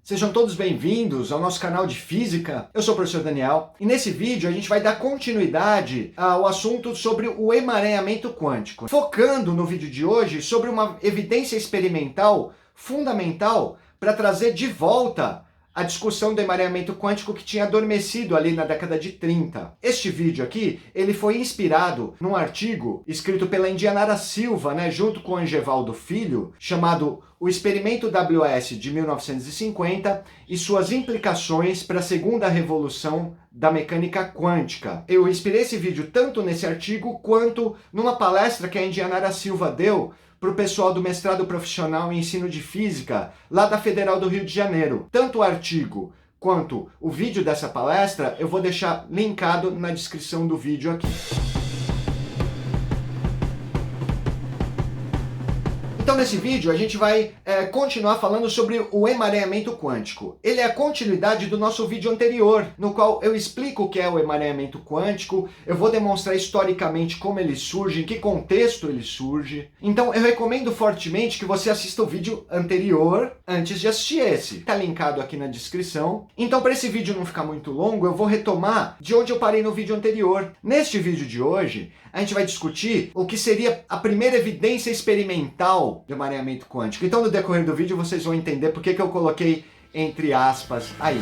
Sejam todos bem-vindos ao nosso canal de Física. Eu sou o professor Daniel e nesse vídeo a gente vai dar continuidade ao assunto sobre o emaranhamento quântico, focando no vídeo de hoje sobre uma evidência experimental fundamental para trazer de volta a discussão do emaranhamento quântico que tinha adormecido ali na década de 30. Este vídeo aqui, ele foi inspirado num artigo escrito pela Indianara Silva, junto com Angevaldo Filho, chamado O Experimento WS de 1950 e suas implicações para a segunda revolução da mecânica quântica. Eu inspirei esse vídeo tanto nesse artigo quanto numa palestra que a Indianara Silva deu para o pessoal do mestrado profissional em ensino de física, lá da Federal do Rio de Janeiro. Tanto o artigo quanto o vídeo dessa palestra eu vou deixar linkado na descrição do vídeo aqui. Então nesse vídeo a gente vai continuar falando sobre o emaranhamento quântico. Ele é a continuidade do nosso vídeo anterior, no qual eu explico o que é o emaranhamento quântico, eu vou demonstrar historicamente como ele surge, em que contexto ele surge. Então eu recomendo fortemente que você assista o vídeo anterior antes de assistir esse. Está linkado aqui na descrição. Então para esse vídeo não ficar muito longo, eu vou retomar de onde eu parei no vídeo anterior. Neste vídeo de hoje, a gente vai discutir o que seria a primeira evidência experimental do emaranhamento quântico. Então, no decorrer do vídeo, vocês vão entender por que eu coloquei entre aspas aí,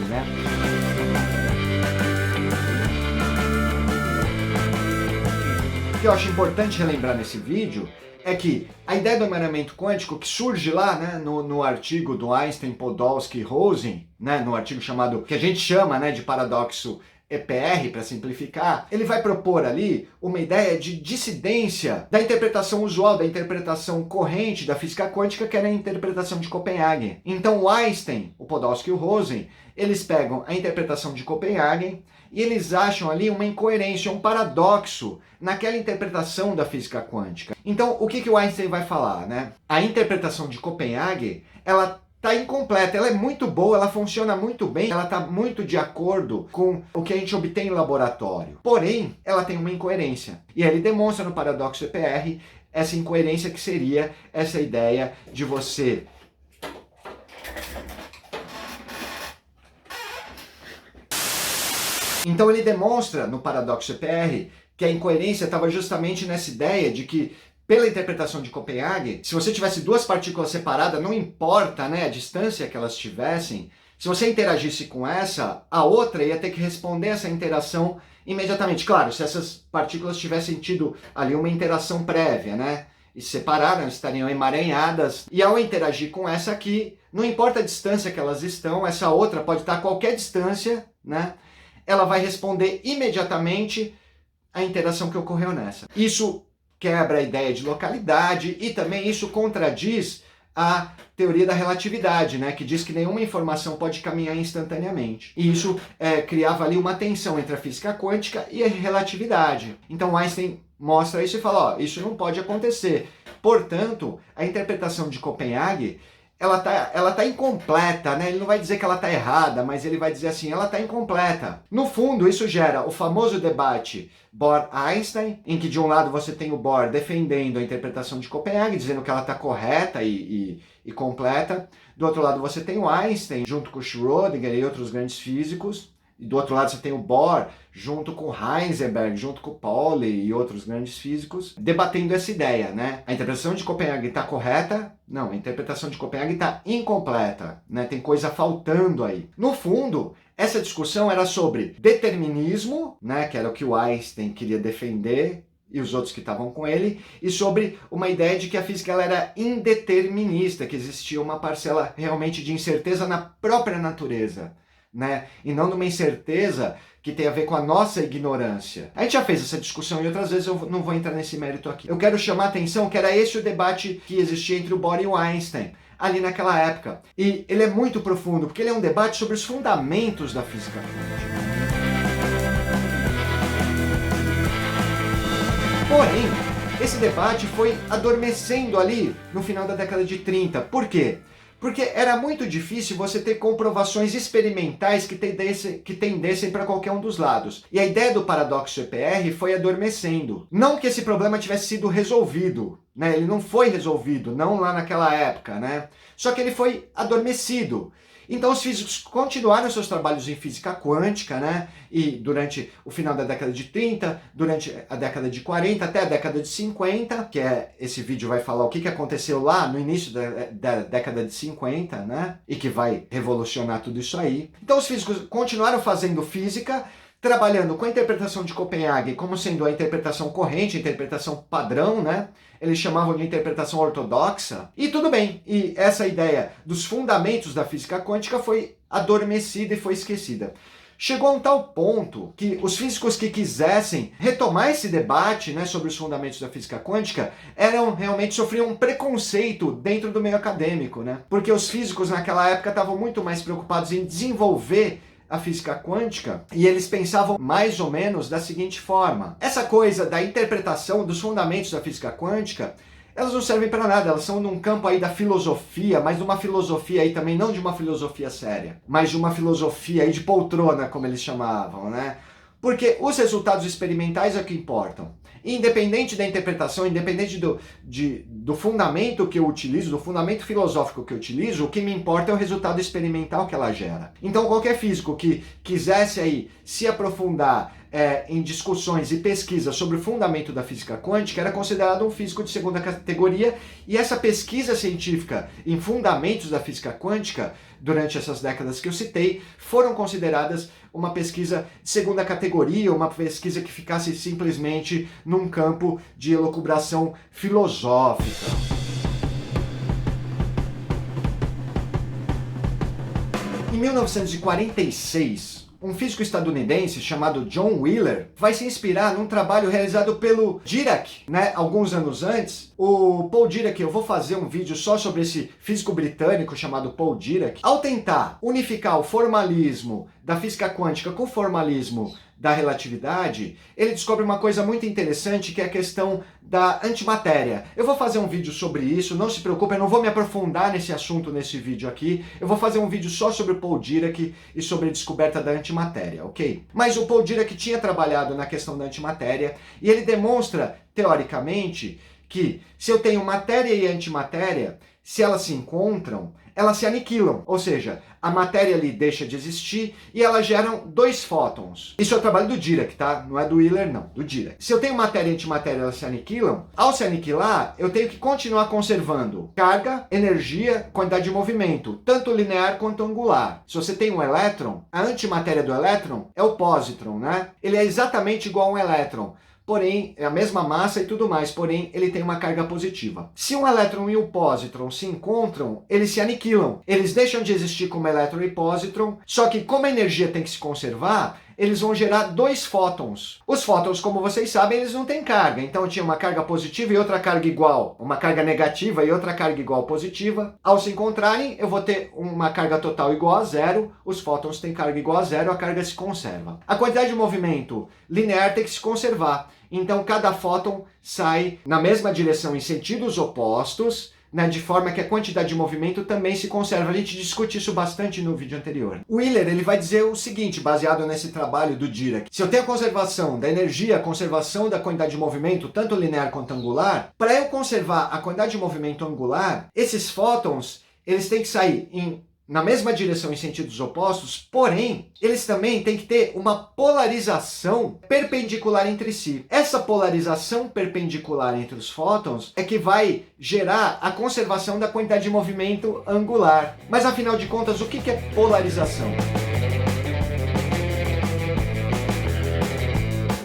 O que eu acho importante relembrar nesse vídeo é que a ideia do emaranhamento quântico, que surge lá no artigo do Einstein, Podolsky e Rosen, no artigo chamado, que a gente chama de paradoxo EPR, para simplificar, ele vai propor ali uma ideia de dissidência da interpretação usual, da interpretação corrente da física quântica, que era a interpretação de Copenhagen. Então o Einstein, o Podolsky e o Rosen, eles pegam a interpretação de Copenhagen e eles acham ali uma incoerência, um paradoxo naquela interpretação da física quântica. Então o que o Einstein vai falar? A interpretação de Copenhagen, ela está incompleta, ela é muito boa, ela funciona muito bem, ela está muito de acordo com o que a gente obtém no laboratório. Porém, ela tem uma incoerência. E ele demonstra no paradoxo EPR essa incoerência, que seria essa ideia de você Então ele demonstra no paradoxo EPR que a incoerência estava justamente nessa ideia de que, pela interpretação de Copenhagen, se você tivesse duas partículas separadas, não importa a distância que elas tivessem, se você interagisse com essa, a outra ia ter que responder essa interação imediatamente. Claro, se essas partículas tivessem tido ali uma interação prévia, e se separaram, estariam emaranhadas, e ao interagir com essa aqui, não importa a distância que elas estão, essa outra pode estar a qualquer distância, ela vai responder imediatamente a interação que ocorreu nessa. Isso quebra a ideia de localidade e também isso contradiz a teoria da relatividade, que diz que nenhuma informação pode caminhar instantaneamente. E isso criava ali uma tensão entre a física quântica e a relatividade. Então Einstein mostra isso e fala, isso não pode acontecer. Portanto, a interpretação de Copenhagen, ela tá incompleta, Ele não vai dizer que ela tá errada, mas ele vai dizer assim, ela tá incompleta. No fundo, isso gera o famoso debate Bohr-Einstein, em que de um lado você tem o Bohr defendendo a interpretação de Copenhagen, dizendo que ela tá correta e completa. Do outro lado você tem o Einstein, junto com Schrödinger e outros grandes físicos. E do outro lado você tem o Bohr, junto com Heisenberg, junto com Pauli e outros grandes físicos, debatendo essa ideia, A interpretação de Copenhagen está correta? Não, a interpretação de Copenhagen está incompleta, Tem coisa faltando aí. No fundo, essa discussão era sobre determinismo, que era o que o Einstein queria defender, e os outros que estavam com ele, e sobre uma ideia de que a física ela era indeterminista, que existia uma parcela realmente de incerteza na própria natureza. E não numa incerteza que tem a ver com a nossa ignorância. A gente já fez essa discussão e outras vezes eu não vou entrar nesse mérito aqui. Eu quero chamar a atenção que era esse o debate que existia entre o Bohr e o Einstein, ali naquela época. E ele é muito profundo, porque ele é um debate sobre os fundamentos da física quântica. Porém, esse debate foi adormecendo ali no final da década de 30. Por quê? Porque era muito difícil você ter comprovações experimentais que tendessem para qualquer um dos lados. E a ideia do paradoxo EPR foi adormecendo. Não que esse problema tivesse sido resolvido, Ele não foi resolvido, não lá naquela época, Só que ele foi adormecido. Então os físicos continuaram seus trabalhos em física quântica, né? E durante o final da década de 30, durante a década de 40, até a década de 50, que esse vídeo vai falar o que aconteceu lá no início da década de 50, né? E que vai revolucionar tudo isso aí. Então os físicos continuaram fazendo física, trabalhando com a interpretação de Copenhague como sendo a interpretação corrente, a interpretação padrão, né? Eles chamavam de interpretação ortodoxa. E tudo bem, e essa ideia dos fundamentos da física quântica foi adormecida e foi esquecida. Chegou a um tal ponto que os físicos que quisessem retomar esse debate, né, sobre os fundamentos da física quântica realmente sofriam um preconceito dentro do meio acadêmico, né? Porque os físicos naquela época estavam muito mais preocupados em desenvolver a física quântica, e eles pensavam mais ou menos da seguinte forma: essa coisa da interpretação dos fundamentos da física quântica, elas não servem para nada, elas são num campo aí da filosofia, mas de uma filosofia aí também não de uma filosofia séria, mas de uma filosofia aí de poltrona, como eles chamavam, né? Porque os resultados experimentais é o que importam. Independente da interpretação, independente do fundamento que eu utilizo, do fundamento filosófico que eu utilizo, o que me importa é o resultado experimental que ela gera. Então qualquer físico que quisesse aí se aprofundar em discussões e pesquisas sobre o fundamento da física quântica era considerado um físico de segunda categoria, e essa pesquisa científica em fundamentos da física quântica, durante essas décadas que eu citei, foram consideradas uma pesquisa de segunda categoria, uma pesquisa que ficasse simplesmente num campo de elucubração filosófica. Em 1946, um físico estadunidense chamado John Wheeler vai se inspirar num trabalho realizado pelo Dirac, né, alguns anos antes. O Paul Dirac, eu vou fazer um vídeo só sobre esse físico britânico chamado Paul Dirac. Ao tentar unificar o formalismo da física quântica com o formalismo da relatividade, ele descobre uma coisa muito interessante, que é a questão da antimatéria. Eu vou fazer um vídeo sobre isso, não se preocupe, eu não vou me aprofundar nesse assunto nesse vídeo aqui, eu vou fazer um vídeo só sobre o Paul Dirac e sobre a descoberta da antimatéria, ok? Mas o Paul Dirac tinha trabalhado na questão da antimatéria, e ele demonstra, teoricamente, que se eu tenho matéria e antimatéria, se elas se encontram, elas se aniquilam, ou seja, a matéria ali deixa de existir e elas geram dois fótons. Isso é o trabalho do Dirac, tá? Não é do Wheeler, não, do Dirac. Se eu tenho matéria e antimatéria, elas se aniquilam, ao se aniquilar, eu tenho que continuar conservando carga, energia, quantidade de movimento, tanto linear quanto angular. Se você tem um elétron, a antimatéria do elétron é o pósitron, né? Ele é exatamente igual a um elétron, porém, é a mesma massa e tudo mais, porém, ele tem uma carga positiva. Se um elétron e um pósitron se encontram, eles se aniquilam. Eles deixam de existir como elétron e pósitron, só que como a energia tem que se conservar, eles vão gerar dois fótons. Os fótons, como vocês sabem, eles não têm carga. Então tinha uma carga positiva e outra carga igual. Uma carga negativa e outra carga igual positiva. Ao se encontrarem, eu vou ter uma carga total igual a zero. Os fótons têm carga igual a zero, a carga se conserva. A quantidade de movimento linear tem que se conservar. Então cada fóton sai na mesma direção em sentidos opostos, né, de forma que a quantidade de movimento também se conserva. A gente discute isso bastante no vídeo anterior. O Wheeler, ele vai dizer o seguinte, baseado nesse trabalho do Dirac: se eu tenho a conservação da energia, a conservação da quantidade de movimento, tanto linear quanto angular, para eu conservar a quantidade de movimento angular, esses fótons, eles têm que sair na mesma direção em sentidos opostos, porém, eles também têm que ter uma polarização perpendicular entre si. Essa polarização perpendicular entre os fótons é que vai gerar a conservação da quantidade de movimento angular. Mas afinal de contas, o que é polarização?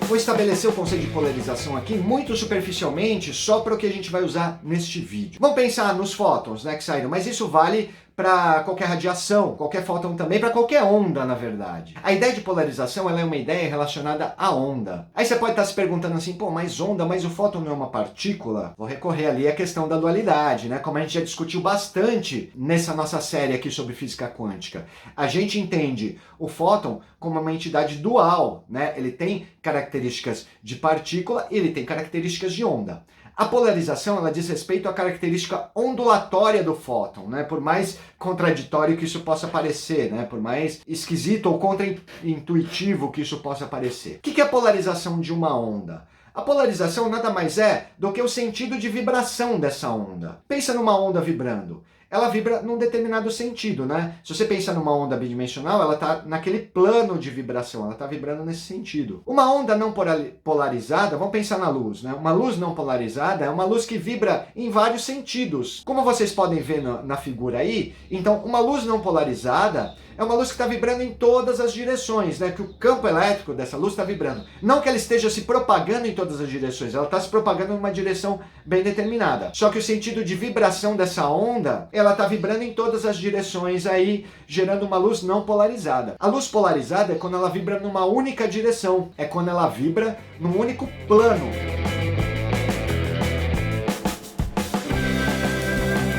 Vou estabelecer o conceito de polarização aqui muito superficialmente, só para o que a gente vai usar neste vídeo. Vamos pensar nos fótons, né, que saíram, mas isso vale para qualquer radiação, qualquer fóton também, para qualquer onda, na verdade. A ideia de polarização, ela é uma ideia relacionada à onda. Aí você pode estar se perguntando assim, pô, mas onda, mas o fóton não é uma partícula? Vou recorrer ali à questão da dualidade, né? Como a gente já discutiu bastante nessa nossa série aqui sobre física quântica. A gente entende o fóton como uma entidade dual, né? Ele tem características de partícula e ele tem características de onda. A polarização, ela diz respeito à característica ondulatória do fóton, né? Por mais contraditório que isso possa parecer, né? Por mais esquisito ou contraintuitivo que isso possa parecer. O que é a polarização de uma onda? A polarização nada mais é do que o sentido de vibração dessa onda. Pensa numa onda vibrando. ela vibra num determinado sentido, né? Se você pensa numa onda bidimensional, ela está naquele plano de vibração, ela está vibrando nesse sentido. Uma onda não polarizada, vamos pensar na luz, né? Uma luz não polarizada é uma luz que vibra em vários sentidos. Como vocês podem ver na figura aí, então uma luz não polarizada é uma luz que está vibrando em todas as direções, né? Que o campo elétrico dessa luz está vibrando. Não que ela esteja se propagando em todas as direções, ela está se propagando em uma direção bem determinada. Só que o sentido de vibração dessa onda, ela está vibrando em todas as direções aí, gerando uma luz não polarizada. A luz polarizada é quando ela vibra numa única direção, é quando ela vibra num único plano.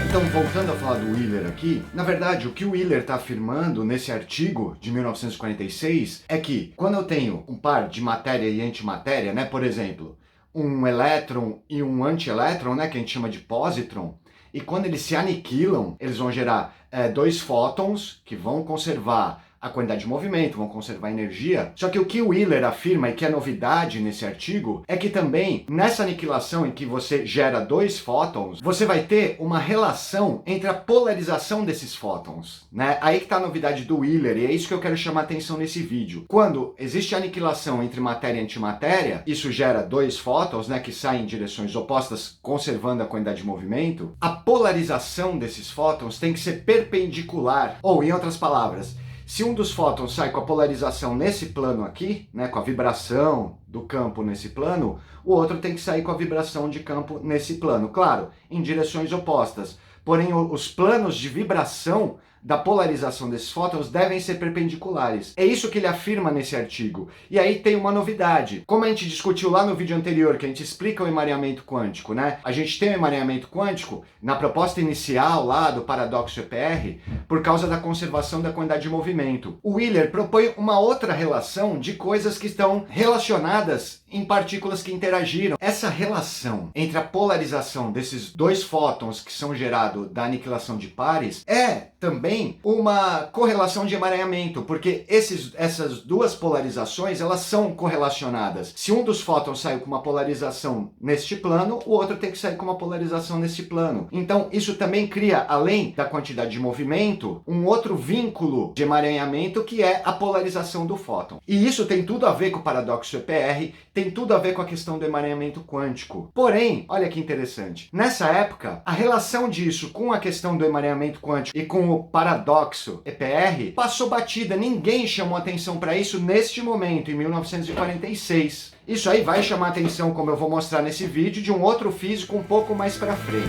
Então, voltando a falar do Wheeler aqui, na verdade, o que o Wheeler está afirmando nesse artigo de 1946 é que quando eu tenho um par de matéria e antimatéria, né, por exemplo, um elétron e um antielétron, né, que a gente chama de positron, e quando eles se aniquilam, eles vão gerar dois fótons que vão conservar a quantidade de movimento, vão conservar a energia. Só que o que o Wheeler afirma, e que é novidade nesse artigo, é que também nessa aniquilação em que você gera dois fótons, você vai ter uma relação entre a polarização desses fótons, né? Aí que está a novidade do Wheeler, e é isso que eu quero chamar a atenção nesse vídeo. Quando existe aniquilação entre matéria e antimatéria, isso gera dois fótons, né, que saem em direções opostas, conservando a quantidade de movimento. A polarização desses fótons tem que ser perpendicular, ou em outras palavras, se um dos fótons sai com a polarização nesse plano aqui, né, com a vibração do campo nesse plano, o outro tem que sair com a vibração de campo nesse plano. Claro, em direções opostas. Porém, os planos de vibração da polarização desses fótons devem ser perpendiculares. É isso que ele afirma nesse artigo. E aí tem uma novidade. Como a gente discutiu lá no vídeo anterior, que a gente explica o emaranhamento quântico, né? A gente tem o emaranhamento quântico na proposta inicial lá do paradoxo EPR, por causa da conservação da quantidade de movimento. O Wheeler propõe uma outra relação de coisas que estão relacionadas em partículas que interagiram. Essa relação entre a polarização desses dois fótons que são gerados da aniquilação de pares é também uma correlação de emaranhamento, porque essas duas polarizações, elas são correlacionadas. Se um dos fótons saiu com uma polarização neste plano, o outro tem que sair com uma polarização nesse plano. Então, isso também cria, além da quantidade de movimento, um outro vínculo de emaranhamento, que é a polarização do fóton. E isso tem tudo a ver com o paradoxo EPR, tem tudo a ver com a questão do emaranhamento quântico. Porém, olha que interessante, nessa época, a relação disso com a questão do emaranhamento quântico e com o paradoxo EPR passou batida, ninguém chamou atenção para isso neste momento, em 1946. Isso aí vai chamar atenção, como eu vou mostrar nesse vídeo, de um outro físico um pouco mais para frente.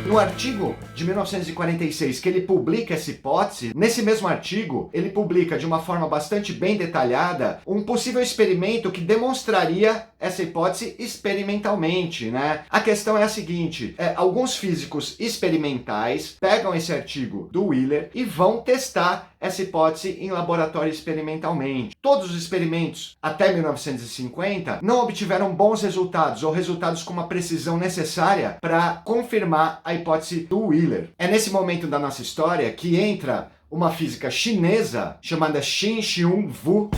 No artigo de 1946 que ele publica essa hipótese, nesse mesmo artigo ele publica de uma forma bastante bem detalhada um possível experimento que demonstraria essa hipótese experimentalmente, né? A questão é a seguinte, alguns físicos experimentais pegam esse artigo do Wheeler e vão testar essa hipótese em laboratório experimentalmente. Todos os experimentos até 1950 não obtiveram bons resultados ou resultados com uma precisão necessária para confirmar a hipótese do Wheeler. É nesse momento da nossa história que entra uma física chinesa chamada Shen-Xiong Wu.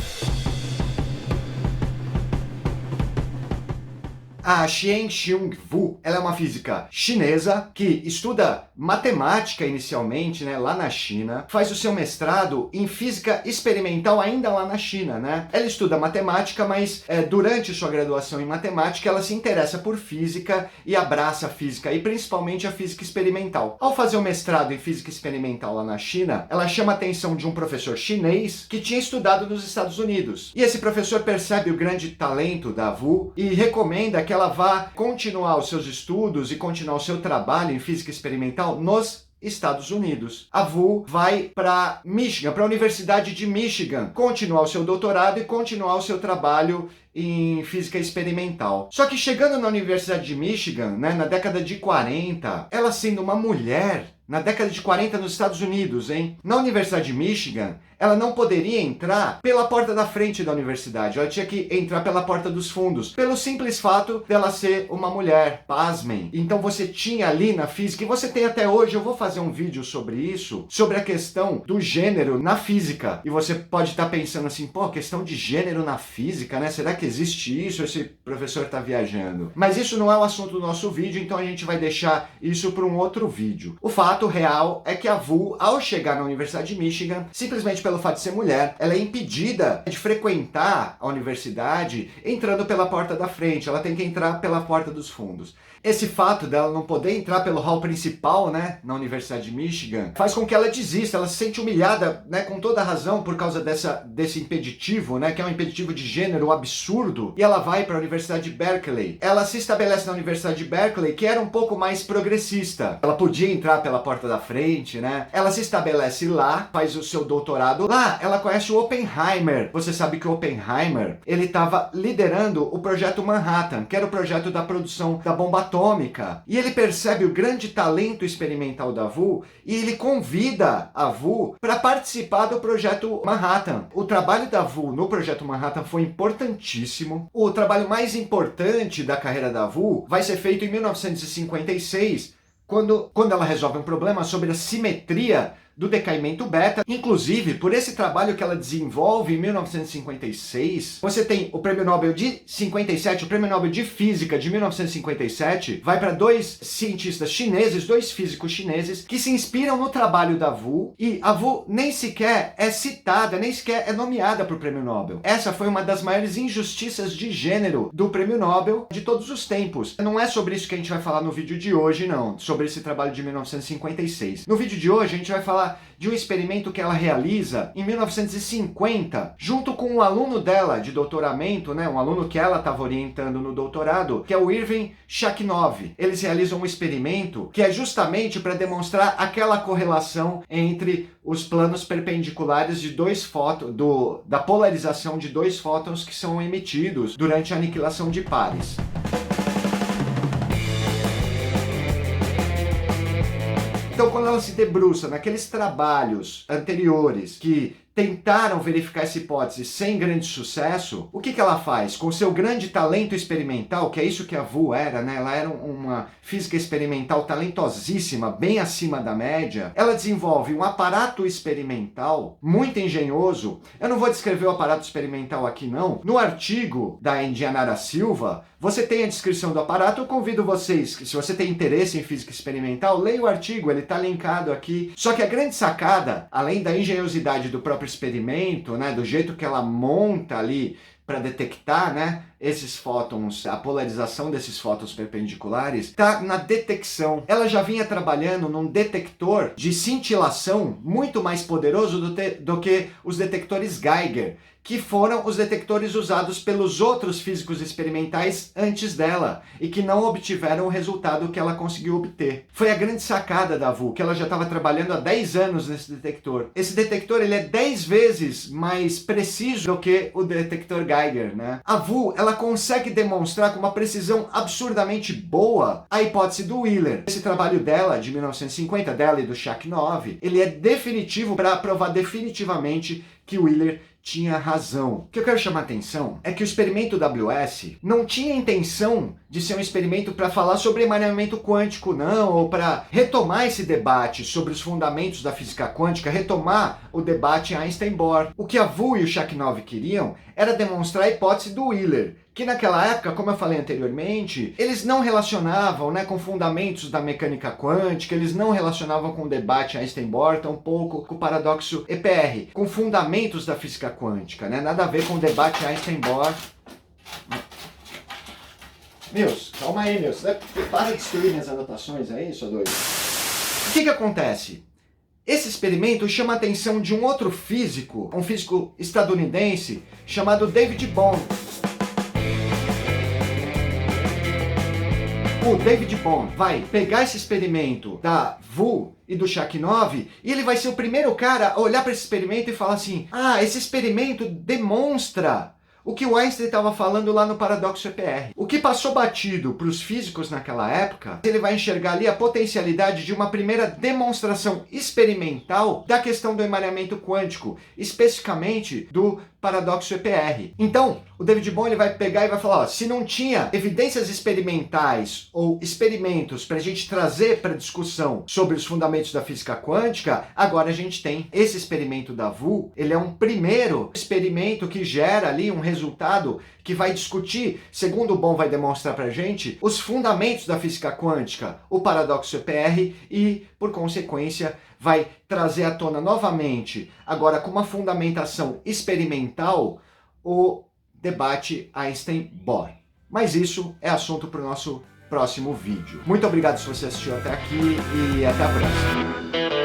A Shen-Xiong Wu, ela é uma física chinesa que estuda matemática inicialmente, né, lá na China, faz o seu mestrado em física experimental ainda lá na China, né? Ela estuda matemática, mas durante sua graduação em matemática ela se interessa por física e abraça a física, e principalmente a física experimental. Ao fazer o mestrado em física experimental lá na China, ela chama a atenção de um professor chinês que tinha estudado nos Estados Unidos. E esse professor percebe o grande talento da Wu e recomenda que ela vá continuar os seus estudos e continuar o seu trabalho em física experimental nos Estados Unidos. A Wu vai para Michigan, para a Universidade de Michigan, continuar o seu doutorado e continuar o seu trabalho em física experimental. Só que chegando na Universidade de Michigan, né, na década de 40, ela sendo uma mulher, na década de 40 nos Estados Unidos, hein? Na Universidade de Michigan, ela não poderia entrar pela porta da frente da universidade, ela tinha que entrar pela porta dos fundos, pelo simples fato dela ser uma mulher, pasmem. Então você tinha ali na física, e você tem até hoje, eu vou fazer um vídeo sobre isso, sobre a questão do gênero na física. E você pode estar pensando assim, pô, questão de gênero na física, né? Será que que existe isso, esse professor está viajando. Mas isso não é o assunto do nosso vídeo, então a gente vai deixar isso para um outro vídeo. O fato real é que a Vu, ao chegar na Universidade de Michigan, simplesmente pelo fato de ser mulher, ela é impedida de frequentar a universidade entrando pela porta da frente, ela tem que entrar pela porta dos fundos. Esse fato dela não poder entrar pelo hall principal, né, na Universidade de Michigan, faz com que ela desista, ela se sente humilhada, né, com toda razão por causa desse impeditivo, né, que é um impeditivo de gênero absurdo, e ela vai para a Universidade de Berkeley. Ela se estabelece na Universidade de Berkeley, que era um pouco mais progressista. Ela podia entrar pela porta da frente, né? Ela se estabelece lá, faz o seu doutorado lá, ela conhece o Oppenheimer. Você sabe que o Oppenheimer, ele estava liderando o projeto Manhattan, que era o projeto da produção da bomba atômica. E ele percebe o grande talento experimental da Vu e ele convida a Vu para participar do projeto Manhattan. O trabalho da Vu no projeto Manhattan foi importantíssimo. O trabalho mais importante da carreira da Vu vai ser feito em 1956, quando ela resolve um problema sobre a simetria do decaimento beta. Inclusive, por esse trabalho que ela desenvolve em 1956, você tem o Prêmio Nobel de 57, o Prêmio Nobel de Física de 1957, vai para dois cientistas chineses, dois físicos chineses, que se inspiram no trabalho da Vu, e a Vu nem sequer é citada, nem sequer é nomeada para o Prêmio Nobel. Essa foi uma das maiores injustiças de gênero do Prêmio Nobel de todos os tempos. Não é sobre isso que a gente vai falar no vídeo de hoje, não, sobre esse trabalho de 1956. No vídeo de hoje, a gente vai falar de um experimento que ela realiza em 1950, junto com um aluno dela de doutoramento, né, um aluno que ela estava orientando no doutorado, que é o Irving Shakhnov. Eles realizam um experimento que é justamente para demonstrar aquela correlação entre os planos perpendiculares de dois fótons, da polarização de dois fótons que são emitidos durante a aniquilação de pares. Então, quando ela se debruça naqueles trabalhos anteriores que tentaram verificar essa hipótese sem grande sucesso, o que ela faz? Com seu grande talento experimental, que é isso que a Vu era, né? Ela era uma física experimental talentosíssima, bem acima da média. Ela desenvolve um aparato experimental muito engenhoso. Eu não vou descrever o aparato experimental aqui, não. No artigo da Indianara Silva, você tem a descrição do aparato. Eu convido vocês, que se você tem interesse em física experimental, leia o artigo, ele está linkado aqui. Só que a grande sacada, além da engenhosidade do próprio experimento, né, do jeito que ela monta ali para detectar, né, esses fótons, a polarização desses fótons perpendiculares, está na detecção. Ela já vinha trabalhando num detector de cintilação muito mais poderoso do que os detectores Geiger, que foram os detectores usados pelos outros físicos experimentais antes dela e que não obtiveram o resultado que ela conseguiu obter. Foi a grande sacada da Vu, que ela já estava trabalhando há 10 anos nesse detector. Esse detector, ele é 10 vezes mais preciso do que o detector Geiger, né? A Vu, ela consegue demonstrar com uma precisão absurdamente boa a hipótese do Wheeler. Esse trabalho dela, de 1950, dela e do Shakhnov, ele é definitivo para provar definitivamente que o Wheeler tinha razão. O que eu quero chamar a atenção é que o experimento WS não tinha intenção de ser um experimento para falar sobre emaranhamento quântico, não, ou para retomar esse debate sobre os fundamentos da física quântica, retomar o debate Einstein-Bohr. O que a Vu e o Shakhnov queriam era demonstrar a hipótese do Wheeler, que naquela época, como eu falei anteriormente, eles não relacionavam, né, com fundamentos da mecânica quântica, eles não relacionavam com o debate Einstein-Bohr, tampouco com o paradoxo EPR, com fundamentos da física quântica, né, nada a ver com o debate Einstein-Bohr. Meus, calma aí, meus, para de destruir minhas anotações aí, sua doido. O que acontece? Esse experimento chama a atenção de um outro físico, um físico estadunidense, chamado David Bohm. O David Bohm vai pegar esse experimento da Vu e do Shakhnov e ele vai ser o primeiro cara a olhar para esse experimento e falar assim: ah, esse experimento demonstra o que o Einstein estava falando lá no paradoxo EPR. O que passou batido para os físicos naquela época, ele vai enxergar ali a potencialidade de uma primeira demonstração experimental da questão do emaranhamento quântico, especificamente do paradoxo EPR. Então, o David Bohm ele vai pegar e vai falar, ó, se não tinha evidências experimentais ou experimentos para a gente trazer para discussão sobre os fundamentos da física quântica, agora a gente tem esse experimento da Vu, ele é um primeiro experimento que gera ali um resultado que vai discutir, segundo o Bohm vai demonstrar para a gente, os fundamentos da física quântica, o paradoxo EPR e, por consequência, vai trazer à tona novamente, agora com uma fundamentação experimental, o debate Einstein-Bohr. Mas isso é assunto para o nosso próximo vídeo. Muito obrigado se você assistiu até aqui e até a próxima.